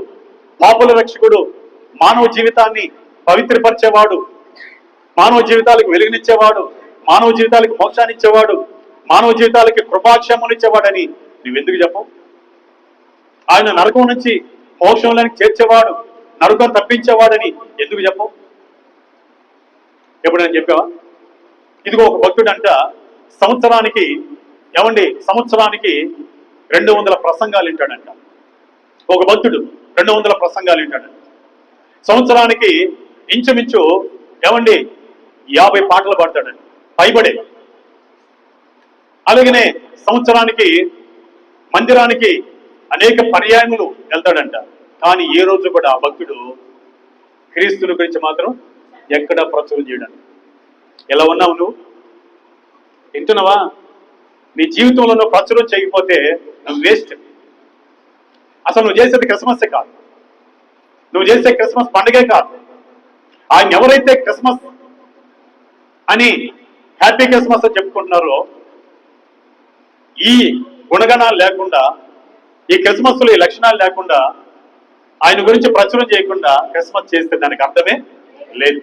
పాపుల రక్షకుడు, మానవ జీవితాన్ని పవిత్రపరిచేవాడు, మానవ జీవితాలకు వెలుగునిచ్చేవాడు, మానవ జీవితాలకు మోక్షాన్ని ఇచ్చేవాడు, మానవ జీవితాలకి కృపాక్షేమం ఇచ్చేవాడని నువ్వెందుకు చెప్పవు? ఆయన నరకం నుంచి మోక్షంలోనికి చేర్చేవాడు, నరకం తప్పించేవాడని ఎందుకు చెప్పవు? ఎప్పుడైనా చెప్పావా? ఇదిగో ఒక భక్తుడు అంట సంవత్సరానికి 200 ప్రసంగాలు వింటాడంట. ఒక భక్తుడు 200 ప్రసంగాలు వింటాడంట. సంవత్సరానికి ఇంచుమించు 50 పాటలు పాడతాడంట, పైబడే. అలాగనే సంవత్సరానికి మందిరానికి అనేక పర్యాయములు వెళ్తాడంట. కానీ ఏ రోజు కూడా ఆ భక్తుడు క్రీస్తుని గురించి మాత్రం ఎక్కడా ప్రచురం చేయడం. ఎలా ఉన్నావు నువ్వు? వింటున్నావా? నీ జీవితంలో నువ్వు ప్రచురం చేయకపోతే నువ్వు వేస్ట్. అసలు నువ్వు చేసేది క్రిస్మస్ కాదు, నువ్వు చేసే క్రిస్మస్ పండుగే కాదు. ఆయన ఎవరైతే క్రిస్మస్ అని హ్యాపీ క్రిస్మస్ అని చెప్పుకుంటున్నారో, ఈ గుణగణాలు లేకుండా, ఈ క్రిస్మస్లో ఈ లక్షణాలు లేకుండా, ఆయన గురించి ప్రచురం చేయకుండా క్రిస్మస్ చేస్తే దానికి అర్థమే లేదు.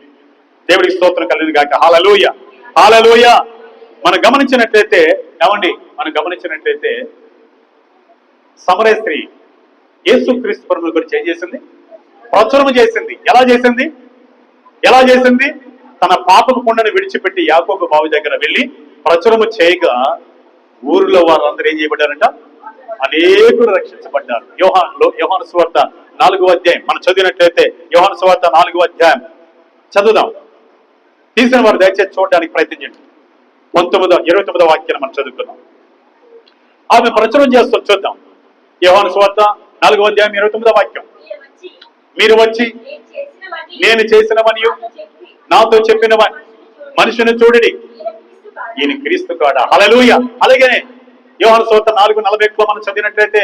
దేవుడికి స్తోత్రం కలిగిన గాక. హల్లెలూయా, హల్లెలూయా. మనం గమనించినట్లయితే సమరయ స్త్రీ యేసుక్రీస్తు ప్రభువు గురించి ఏం చేసింది? ప్రచురం చేసింది. ఎలా చేసింది? తన పాపకు పుండను విడిచిపెట్టి యాకోబు బావి దగ్గర వెళ్ళి ప్రచురము చేయగా ఊరిలో వారందరూ ఏం చేయబడ్డారంట? అనేకులు రక్షించబడ్డారు. యోహాను సువార్త 4వ అధ్యాయం మనం చదివినట్లయితే, యోహాను సువార్త 4వ అధ్యాయం చదువుదాం. తీసిన వారు దయచేసి చూడడానికి ప్రయత్నించండి. 29వ వాక్యాన్ని మనం చదువుకుందాం. ఆమె ప్రచురం చేస్తూ చూద్దాం. యోహాను సువార్త 4వ అధ్యాయం 29వ వాక్యం. మీరు వచ్చి నేను చేసినవని నాతో చెప్పినవని మనుషుని చూడండి, ఈయన క్రీస్తు కాడా? హల్లెలూయా. అలాగనే యోహాను సువార్త 4:41 మనం చదివినట్లయితే,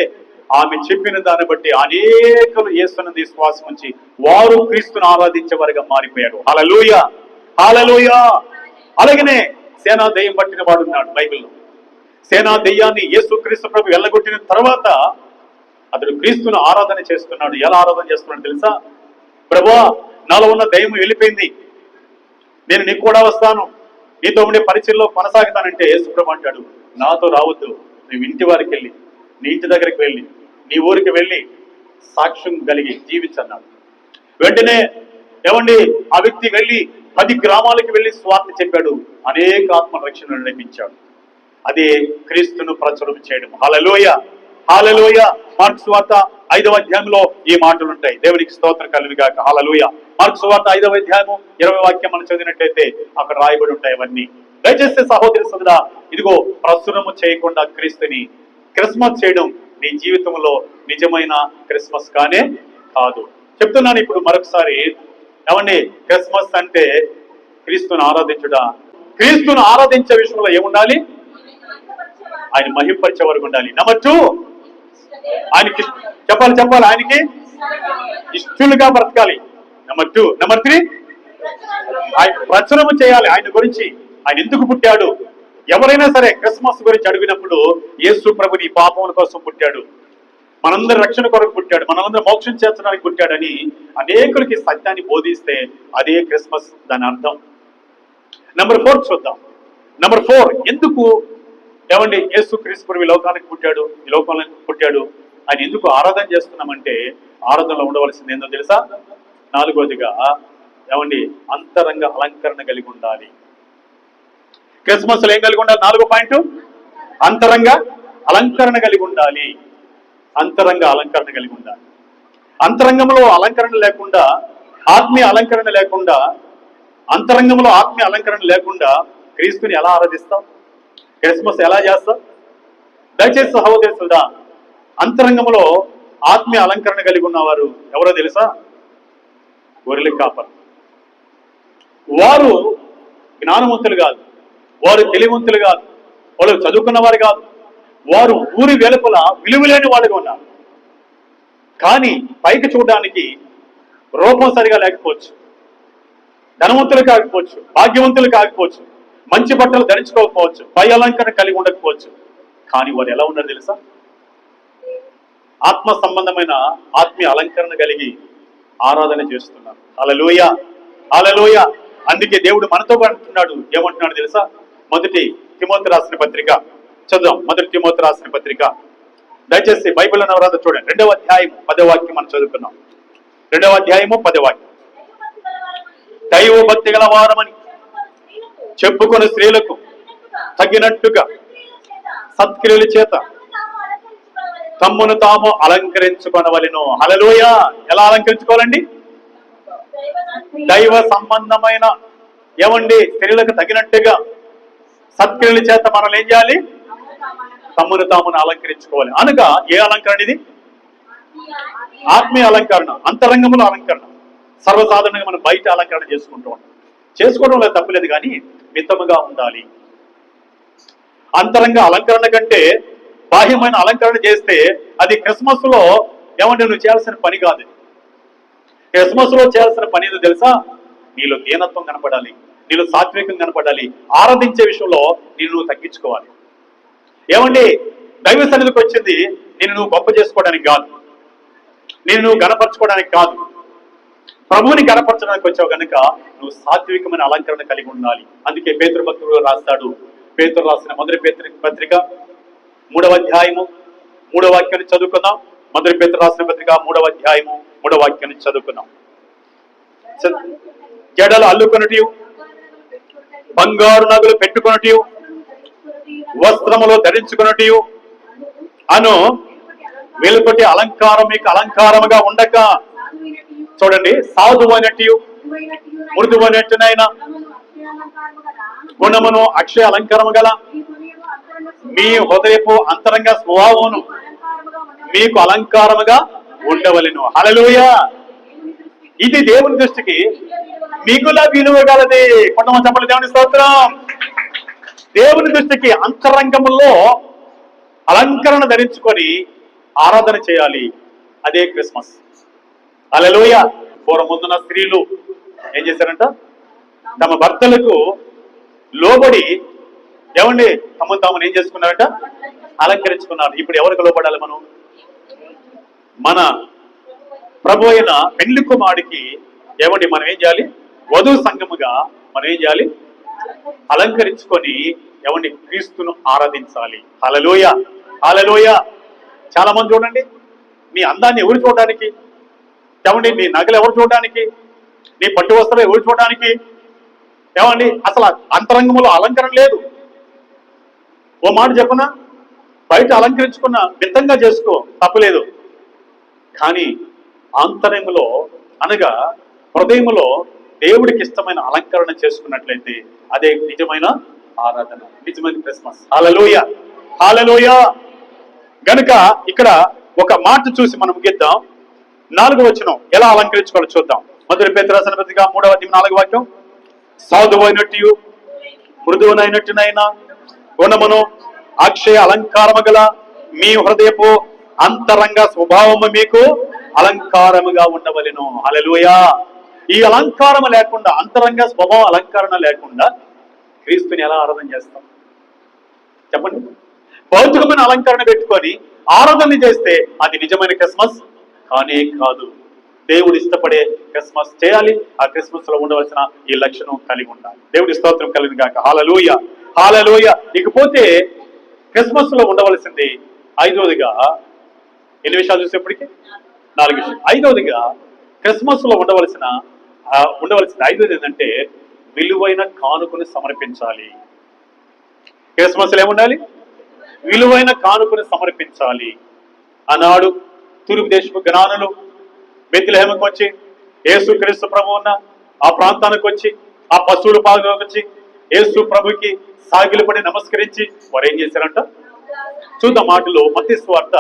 ఆమె చెప్పిన దాన్ని బట్టి అనేకులు యేసునందు విశ్వాసం ఉంచి వారు క్రీస్తును ఆరాధించే వారిగా మారిపోయారు. హల్లెలూయా, హల్లెలూయా. అలాగనే సేనా దెయ్యం పట్టిన వాడు ఉన్నాడు బైబిల్లో. సేనా దెయ్యాన్ని యేసుక్రీస్తు ప్రభు వెళ్ళగొట్టిన తర్వాత అతడు క్రీస్తును ఆరాధన చేస్తున్నాడు. ఎలా ఆరాధన చేస్తున్నాడు తెలుసా? ప్రభువా, నాలో ఉన్న దెయ్యం వెళ్ళిపోయింది, నేను నీకు కూడా వస్తాను, నీతో ఉండే పరిచయంలో కొనసాగుతానంటే యేసు ప్రభు అంటాడు, నాతో రావద్దు, నువ్వు ఇంటి వారికి వెళ్ళి, నీ ఇంటి దగ్గరికి వెళ్ళి, నీ ఊరికి వెళ్ళి సాక్ష్యం కలిగి జీవించన్నాడు. వెంటనే ఆ వ్యక్తి వెళ్ళి 10 గ్రామాలకు వెళ్ళి స్వార్థ చెప్పాడు, అనేక ఆత్మ రక్షణ నడిపించాడు. అదే క్రీస్తును ప్రచురం చేయడం. హల్లెలూయా, హల్లెలూయా. మార్కు సువార్త 5వ అధ్యాయంలో ఈ మాటలు ఉంటాయి. దేవునికి స్తోత్రం కలుగును గాక. హల్లెలూయా. మార్కు సువార్త 5వ అధ్యాయము 20వ వాక్యం మనం చదివినట్లయితే అక్కడ రాయబడి ఉంటాయి అవన్నీ. దయచేసి సహోదరి సోదరా, ఇదిగో ప్రచురము చేయకుండా క్రీస్తుని క్రిస్మస్ చేయడం నీ జీవితంలో నిజమైన క్రిస్మస్ కానే కాదు. చెప్తున్నాను ఇప్పుడు మరొకసారి. క్రిస్మస్ అంటే క్రీస్తుని ఆరాధించుడా. క్రీస్తును ఆరాధించే విషయంలో ఏముండాలి? ఆయన మహింపరిచే వరకు ఉండాలి. నెంబర్ 2, ఆయనకి చెప్పాలి, ఆయనకి ఇష్టలుగా బ్రతకాలి. నెంబర్ 2. నెంబర్ 3, ఆయన ప్రచురము చేయాలి ఆయన గురించి, ఆయన ఎందుకు పుట్టాడు. ఎవరైనా సరే క్రిస్మస్ గురించి అడిగినప్పుడు యేసు ప్రభు నీ పాపముల కోసం పుట్టాడు, మనందరి రక్షణ కొరకు పుట్టాడు, మనందరూ మోక్షం చేర్చడానికి పుట్టాడని అనేకులకి సత్యాన్ని బోధిస్తే అదే క్రిస్మస్, దాని అర్థం. నెంబర్ 4 చూద్దాం. నెంబర్ 4, ఎందుకు యేసు క్రీస్తు ప్రభు ఈ లోకానికి పుట్టాడు, ఈ లోకంలో పుట్టాడు, ఆయన ఎందుకు ఆరాధన చేస్తున్నామంటే ఆరాధనలో ఉండవలసింది ఏందో తెలుసా? 4వదిగా అంతరంగ అలంకరణ కలిగి ఉండాలి. క్రిస్మస్ లో ఏం కలిగి ఉండాలి? 4వ పాయింట్, అంతరంగ అలంకరణ కలిగి ఉండాలి. అంతరంగ అలంకరణ కలిగి ఉండాలి. అంతరంగంలో అలంకరణ లేకుండా, ఆత్మీయ అలంకరణ లేకుండా, అంతరంగంలో ఆత్మీయ అలంకరణ లేకుండా క్రీస్తుని ఎలా ఆరాధిస్తాం? క్రిస్మస్ ఎలా చేస్తాం? దయచేసి సహోదరుడా, అంతరంగంలో ఆత్మీయ అలంకరణ కలిగి ఉన్నవారు ఎవరో తెలుసా? గొర్రెల కాపరు. వారు జ్ఞానవంతులు కాదు, వారు తెలివంతులు కాదు, వాళ్ళు చదువుకున్న వారు కాదు, వారు ఊరి వెలుపల విలువలేని వాళ్ళుగా ఉన్నారు. కానీ పైకి చూడడానికి రూపం సరిగా లేకపోవచ్చు, ధనవంతులు కాకపోవచ్చు, భాగ్యవంతులు కాకపోవచ్చు, మంచి బట్టలు ధరించుకోకపోవచ్చు, పై అలంకరణ కలిగి ఉండకపోవచ్చు. కానీ వారు ఎలా ఉన్నారు తెలుసా? ఆత్మ సంబంధమైన ఆత్మీయ అలంకరణ కలిగి ఆరాధన చేస్తున్నారు. హల్లెలూయా, హల్లెలూయా. అందుకే దేవుడు మనతో అంటున్నాడు. ఏమంటున్నాడు తెలుసా? మొదటి తిమోతి రాసిన పత్రిక చదుదాం. మొదటి తిమోతి రాసిన పత్రిక, దయచేసి బైబిల్ నవరాత్రి చూడండి. 2వ అధ్యాయం 10వ వాక్యం మనం చదువుకున్నాం. 2వ అధ్యాయము 10వ వాక్యం. దైవ భక్తి గల వారమని చెప్పుకొని స్త్రీలకు తగినట్టుగా సత్క్రియల చేత తమ్మును తాము అలంకరించుకొనవలెను. హల్లెలూయా. ఎలా అలంకరించుకోవాలండి? దైవ సంబంధమైన ఏమండి స్త్రీలకు తగినట్టుగా సత్క్రియల చేత మనం ఏం చేయాలి? తమ్మును తామును అలంకరించుకోవాలి. అనగా ఏ అలంకరణ ఇది? ఆత్మీయ అలంకరణ, అంతరంగముల అలంకరణ. సర్వసాధారణంగా మనం బయట అలంకరణ చేసుకుంటూ ఉంటాం. చేసుకోవడంలో తప్పులేదు, కానీ మితముగా ఉండాలి. అంతరంగ అలంకరణ కంటే బాహ్యమైన అలంకరణ చేస్తే అది క్రిస్మస్ లో ఏమంటే నువ్వు చేయాల్సిన పని కాదు. క్రిస్మస్ లో చేయాల్సిన పని ఏదో తెలుసా? నీలో దీనత్వం కనపడాలి, నీలో సాత్వికం కనపడాలి. ఆరాధించే విషయంలో నువ్వు తగ్గించుకోవాలి. ఏమండి, దైవ సన్నిధికి వచ్చింది నువ్వు గొప్ప చేసుకోవడానికి కాదు, నువ్వు గణపరచుకోవడానికి కాదు, ప్రభువుని గణపరచడానికి వచ్చావు కనుక నువ్వు సాత్వికమైన అలంకరణ కలిగి ఉండాలి. అందుకే పేతురు భక్తుడు రాస్తాడు. పేతురు రాసిన మొదటి పత్రిక 3వ అధ్యాయము 3వ వాక్యాన్ని చదువుకుందాం. మొదటి పేతురు రాసిన పత్రిక 3వ అధ్యాయము 3వ వాక్యాన్ని చదువుకుందాం. జడలు అల్లుకొనటి, బంగారు నగలు పెట్టుకొనటి, వస్త్రములు ధరించుకొనటి అను వెలుపటి అలంకారం మీకు అలంకారముగా ఉండక, చూడండి, సాధువైనట్టు మృదువైనట్టునైనా గుణమును అక్షయ అలంకారము గల మీ హృదయపు అంతరంగ స్వభావమును మీకు అలంకారముగా ఉండవలెను. హల్లెలూయా. ఇది దేవుని దృష్టికి మీకులా విలువ గలది. కొంతమంది చెప్పండి దేవుని స్తోత్రం. దేవుని దృష్టికి అంతరంగములో అలంకరణ ధరించుకొని ఆరాధన చేయాలి. అదే క్రిస్మస్. హల్లెలూయా. పూర్వం ముందున్న స్త్రీలు ఏం చేశారంట? తమ భర్తలకు లోబడి ఏమండి తమను తాము ఏం చేసుకున్నారంట? అలంకరించుకున్నారు. ఇప్పుడు ఎవరికి లోబడాలి మనం? మన ప్రభు అయిన పెళ్లి కుమారుడికి ఏమండి మనం ఏం చేయాలి? వధువు సంఘముగా మనం ఏం చేయాలి? అలంకరించుకొని ఏమండి క్రీస్తును ఆరాధించాలి. హల్లెలూయా, హల్లెలూయా. చాలా మంది చూడండి, నీ అందాన్ని ఎవరు చూడడానికి? ఏమండి నీ నగలు ఎవరు చూడడానికి? నీ పట్టు వస్త్రం ఎవరు చూడడానికి? ఏమండి అసలు అంతరంగంలో అలంకరణ లేదు. ఓ మాట చెప్పనా, బయట అలంకరించుకున్న మితంగా చేసుకో, తప్పులేదు. కానీ ఆంతర్యంలో అనగా హృదయంలో దేవుడికి ఇష్టమైన అలంకరణ చేసుకున్నట్లయితే అదే నిజమైన ఆరాధన, నిజమైన క్రిస్మస్. హల్లెలూయా, హల్లెలూయా. గనుక ఇక్కడ ఒక మాట చూసి మనం ముగిద్దాం. 4వ వచనం ఎలా అలంకరించుకోవాలో చూద్దాం. మొదటి పేతురు రాసిన పత్రిక 3వ అధ్యాయం 4వ వాక్యం. సాధువైనట్టు మృదువునైనట్టునైనా గుణమును అక్షయ అలంకారము గల మీ హృదయపు అంతరంగ స్వభావము మీకు అలంకారముగా ఉండవలెను. హల్లెలూయా. ఈ అలంకారము లేకుండా, అంతరంగ స్వభావం అలంకరణ లేకుండా క్రీస్తుని ఎలా ఆరాధన చేస్తాం చెప్పండి? భౌతికమైన అలంకరణ పెట్టుకొని ఆరాధన చేస్తే అది నిజమైన క్రిస్మస్ కానే కాదు. దేవుడు ఇష్టపడే క్రిస్మస్ చేయాలి. ఆ క్రిస్మస్ లో ఉండవలసిన ఈ లక్షణం కలిగి ఉండాలి. దేవుడి స్తోత్రం కలిగిన గాక. హల్లెలూయా, హల్లెలూయా. ఇకపోతే క్రిస్మస్ లో ఉండవలసింది 5వదిగా ఎన్ని విషయాలు చూసేప్పటికీ 4 విషయాలు. 5వదిగా క్రిస్మస్ లో ఉండవలసిన 5వది ఏంటంటే విలువైన కానుకను సమర్పించాలి. క్రిస్మస్ లో ఏముండాలి? విలువైన కానుకను సమర్పించాలి. ఆనాడు తూర్పు దేశపు జ్ఞానులు బెత్లెహేముకు వచ్చి యేసు క్రీస్తు ప్రభు ఉన్న ఆ ప్రాంతానికి వచ్చి ఆ పశువుల పాదకు వచ్చి యేసు ప్రభుకి సాగిలపడి నమస్కరించి వారు ఏం చేశారంట? చూద్దాం మాటలు. మత్తయి సువార్త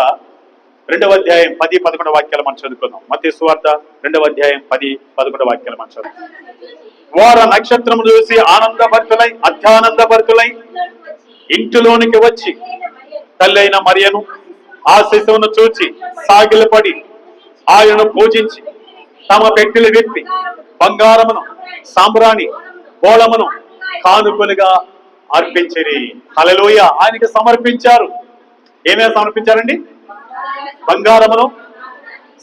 2వ అధ్యాయం 10-11 వాక్యాలు మనం చదువుకుందాం. మత్తయి సువార్త 2వ అధ్యాయం 10-11 వాక్యాలు మనం చదువుకుందాం. వారు నక్షత్రము చూసి ఆనందభరితులై అత్యానందభరితులై ఇంటిలోనికి వచ్చి తల్లైన మరియను ఆ శిశువును చూచి సాగిలపడి ఆయనను పూజించి తమ పెట్టెలు విప్పి బంగారమును సాంబ్రాణి బోళమును కానుకలుగా అర్పించిరి. హల్లెలూయ. ఆయనకి సమర్పించారు. ఏమేమి సమర్పించారండి? బంగారమును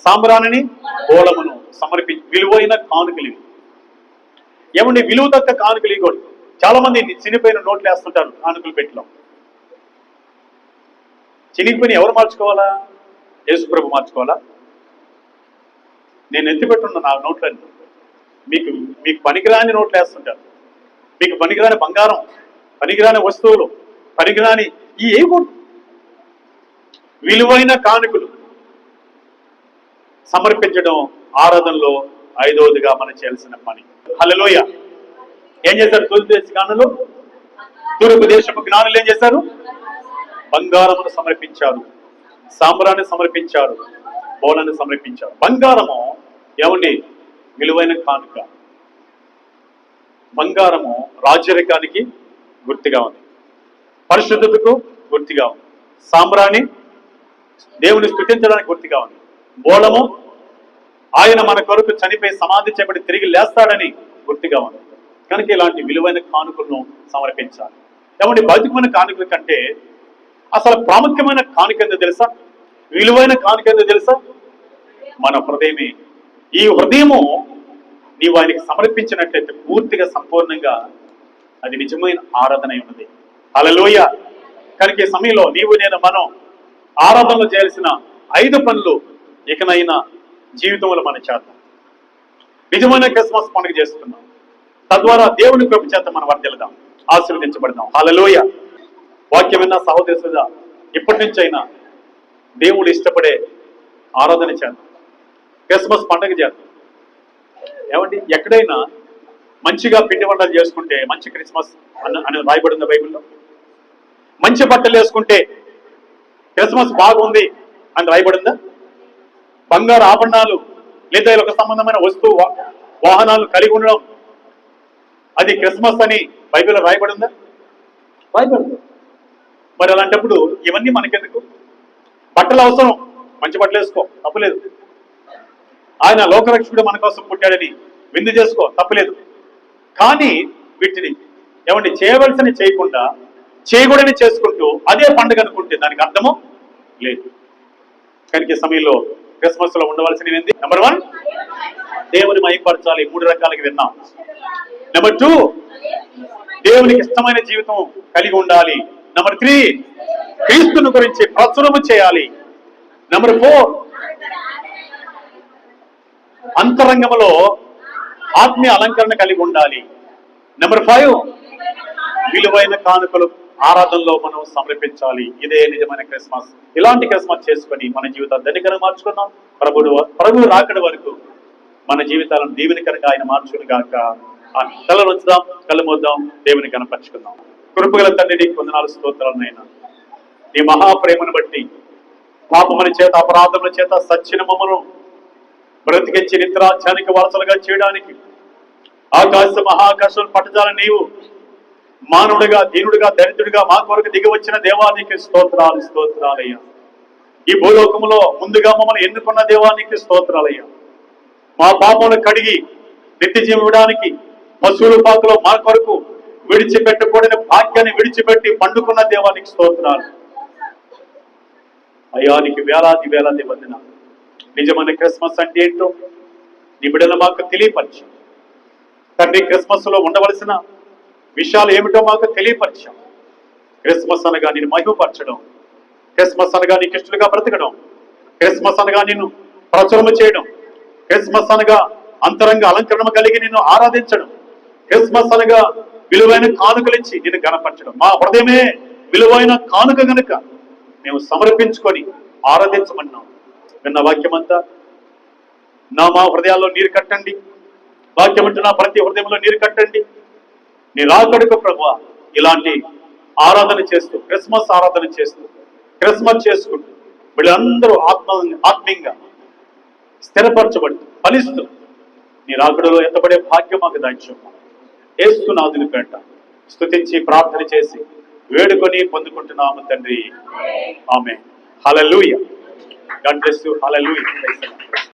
సాంబ్రాణిని బోళమును సమర్పించి విలువైన కానుకలు. ఏమండి, విలువ తక్క కానుకలు ఇవ్వకూడదు. చాలా మంది చినిపోయిన నోట్లు వేస్తుంటారు కానుకలు పెట్టిలో. చినిగిపోయిన ఎవరు మార్చుకోవాలా? యేసుప్రభు మార్చుకోవాలా? నేను ఎత్తిపెట్టున్న నా నోట్లన్నీ మీకు మీకు పనికిరాని నోట్లు వేస్తుంటారు. మీకు పనికిరాని బంగారం, పనికిరాని వస్తువులు, పనికిరాని ఈ ఏమో విలువైన కానుకలు సమర్పించడం ఆరాధనలో 5వదిగా మనం చేయాల్సిన పని. హల్లెలూయ. ఏం చేశారు తూర్పు దేశ జ్ఞానులు? తూర్పు దేశపు జ్ఞానులు ఏం చేశారు? బంగారమును సమర్పించారు, సాంబ్రాన్ని సమర్పించారు, బోళాన్ని సమర్పించారు. బంగారము ఏమండి? విలువైన కానుక. బంగారము రాజ్యరికానికి గుర్తుగా ఉంది, పరిశుద్ధతకు గుర్తుగా ఉంది. సాంబ్రాణి దేవుని స్తుతించడానికి గుర్తుగా ఉంది. బోళము ఆయన మన కొరకు చనిపోయి సమాధి చేయబడి తిరిగి లేస్తాడని గుర్తుగా ఉంది. కనుక ఇలాంటి విలువైన కానుకలను సమర్పించాలి. ఏమంటే భౌతికమైన కానుకల కంటే అసలు ప్రాముఖ్యమైన కానుక ఏందో తెలుసా? విలువైన కానుక ఏందో తెలుసా? మన హృదయమే. ఈ హృదయము నీవు ఆయనకి సమర్పించినట్లయితే పూర్తిగా సంపూర్ణంగా అది నిజమైన ఆరాధన ఉన్నది. హల్లెలూయ. కనుక ఈ సమయంలో నీవు నేను మనం ఆరాధనలో చేయాల్సిన 5 పనులు ఇకనైనా జీవితంలో మనం చేద్దాం. నిజమైన క్రిస్మస్ పండుగ చేస్తున్నాం. తద్వారా దేవుని కృప చేత మనం వర్ధిల్లుదాం, ఆశీర్వదించబడదాం. హల్లెలూయ. వాక్యమైన సహోదరుడా, ఇప్పటి నుంచి అయినా దేవుడు ఇష్టపడే ఆరాధన చేద్దాం, క్రిస్మస్ పండుగ చేద్దాం. ఏమండి, ఎక్కడైనా మంచిగా పిండి వంటలు చేసుకుంటే మంచి క్రిస్మస్ అని రాయబడింది బైబిల్లో. మంచి బట్టలు వేసుకుంటే క్రిస్మస్ బాగుంది అని రాయబడిందా? బంగారు ఆభరణాలు లేదా ఒక సంబంధమైన వస్తువు వాహనాలు కలిగి ఉండడం అది క్రిస్మస్ అని బైబిల్లో రాయబడిందా? రాయబడింది. మరి అలాంటప్పుడు ఇవన్నీ మనకెందుకు? బట్టలు అవసరం, మంచి బట్టలు వేసుకో, తప్పులేదు. ఆయన లోకరక్షకుడు మన కోసం పుట్టాడని విందు చేసుకో, తప్పులేదు. కానీ వీటిని ఏమండి చేయవలసిన చేయకుండా చేయకూడని చేసుకుంటూ అదే పండుగ అనుకుంటే దానికి అర్థము లేదు. కనుక ఈ సమయంలో క్రిస్మస్ లో ఉండవలసినవి ఏంటి? నెంబర్ 1, దేవుని మహిమపరచాలి. 3 రకాలకి విన్నాం. నెంబర్ 2, దేవునికి ఇష్టమైన జీవితం కలిగి ఉండాలి. నెంబర్ 3, క్రీస్తుని గురించి ప్రచురము చేయాలి. నెంబర్ 4, అంతరంగంలో ఆత్మీయ అలంకరణ కలిగి ఉండాలి. నెంబర్ 5, విలువైన కానుకలు ఆరాధనలో మనం సమర్పించాలి. ఇదే నిజమైన క్రిస్మస్. ఇలాంటి క్రిస్మస్ చేసుకొని మన జీవితాలు ధనికరంగా మార్చుకుందాం. ప్రభువు రాకడ వరకు మన జీవితాలను దీవెనకరంగా ఆయన మార్చుకుని గాక. కళ్ళు ఉంచుదాం, కళ్ళు మూద్దాం, దేవుని కనపరుచుకుందాం. కృపగల తండ్రి, వందనాలు, స్తోత్రాలనైనా నీ మహాప్రేమను బట్టి పాపముల చేత అపరాధముల చేత సచ్చిన మమ్మను బ్రతికించి నిత్యరాజ్యానికి వారసులుగా చేయడానికి ఆకాశ మహాకాశం పట్టజాల నీవు మానవుడిగా, దీనుడిగా, దరిద్రుడిగా మా కొరకు దిగి వచ్చిన దేవానికి స్తోత్రాలు, స్తోత్రాలయ్యా. ఈ భూలోకంలో ముందుగా మమ్మల్ని ఎన్నుకున్న దేవానికి స్తోత్రాలయ్యా. మా పాపములు కడిగి నిత్య జీవం ఇవ్వడానికి పశువుల పాకలో మా కొరకు విడిచిపెట్టకూడని భాగ్యాన్ని విడిచిపెట్టి పండుకున్న దేవానికి స్తోత్రాలు అయ్యా. నీకు వేలాది వేలాది వందనాలు. నిజమైన క్రిస్మస్ అంటే ఏంటో నీ బిడ్డలు మాకు తెలియపరిచాం తండ్రి. క్రిస్మస్ లో ఉండవలసిన విషయాలు ఏమిటో మాకు తెలియపరిచాం. క్రిస్మస్ అనగా నేను మహిమపరచడం, క్రిస్మస్ అనగా నీకు ఇష్టలుగా బ్రతకడం, క్రిస్మస్ అనగా నిన్ను ప్రచురము చేయడం, క్రిస్మస్ అనగా అంతరంగ అలంకరణ కలిగి నిన్ను ఆరాధించడం, క్రిస్మస్ అనగా విలువైన కానుకలించి నిన్ను గణపరచడం. మా హృదయమే విలువైన కానుక గనుక మేము సమర్పించుకొని ఆరాధించమన్నాం. విన్న వాక్యమంతా మా హృదయాల్లో నీరు కట్టండి. వాక్యం అంటున్నా ప్రతి హృదయంలో నీరు కట్టండి. నీ రాకడకు ప్రభువా ఇలాంటి ఆరాధన చేస్తూ, క్రిస్మస్ ఆరాధన చేస్తూ, క్రిస్మస్ చేసుకుంటూ వీళ్ళందరూ ఆత్మీయంగా స్థిరపరచబడుతూ ఫలిస్తూ నీ రాకడలో ఎత్తబడే భాగ్యం మాకు దాయిచ్చు. యేసునాథుని పేట స్తుతించి ప్రార్థన చేసి వేడుకొని పొందుకుంటున్నాము తండ్రి. Amen. Hallelujah. God bless you. Hallelujah.